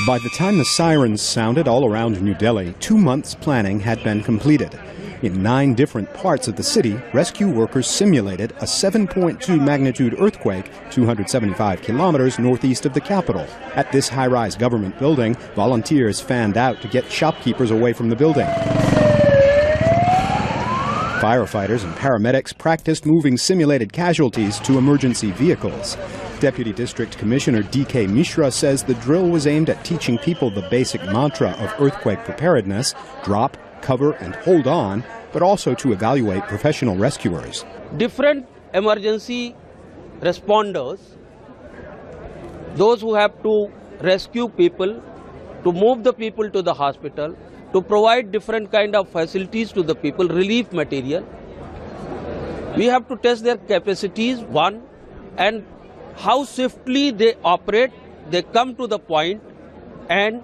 By the time the sirens sounded all around New Delhi, 2 months' planning had been completed. In 9 different parts of the city, rescue workers simulated a 7.2 magnitude earthquake 275 kilometers northeast of the capital. At this high-rise government building, volunteers fanned out to get shopkeepers away from the building. Firefighters and paramedics practiced moving simulated casualties to emergency vehicles. Deputy District Commissioner D.K. Mishra says the drill was aimed at teaching people the basic mantra of earthquake preparedness: drop, cover, and hold on, but also to evaluate professional rescuers. Different emergency responders, those who have to rescue people, to move the people to the hospital, to provide different kind of facilities to the people, relief material. We have to test their capacities, one, and how swiftly they operate, they come to the point and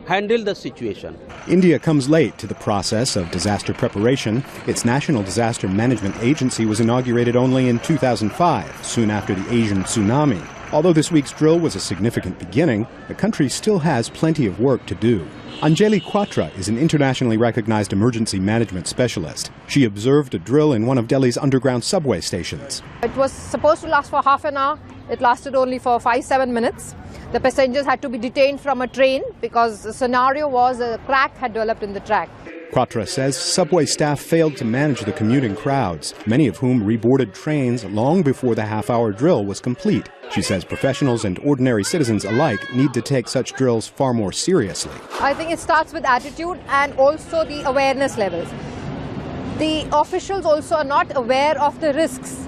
handle the situation. India comes late to the process of disaster preparation. Its National Disaster Management Agency was inaugurated only in 2005, soon after the Asian tsunami. Although this week's drill was a significant beginning, the country still has plenty of work to do. Anjali Quatra is an internationally recognized emergency management specialist. She observed a drill in one of Delhi's underground subway stations. It was supposed to last for half an hour. It lasted only for 5-7 minutes. The passengers had to be detained from a train because the scenario was a crack had developed in the track. Quatra says subway staff failed to manage the commuting crowds, many of whom reboarded trains long before the half-hour drill was complete. She says professionals and ordinary citizens alike need to take such drills far more seriously. I think it starts with attitude and also the awareness levels. The officials also are not aware of the risks.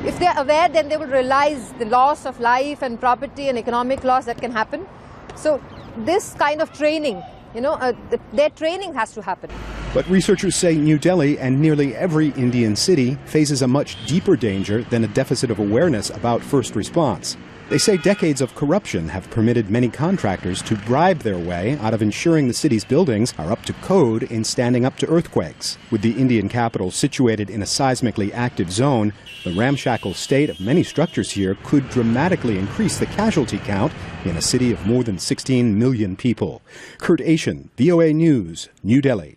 If they are aware, then they will realize the loss of life and property and economic loss that can happen. So this kind of training, their training has to happen. But researchers say New Delhi and nearly every Indian city faces a much deeper danger than a deficit of awareness about first response. They say decades of corruption have permitted many contractors to bribe their way out of ensuring the city's buildings are up to code in standing up to earthquakes. With the Indian capital situated in a seismically active zone, the ramshackle state of many structures here could dramatically increase the casualty count in a city of more than 16 million people. Kurt Asian, VOA News, New Delhi.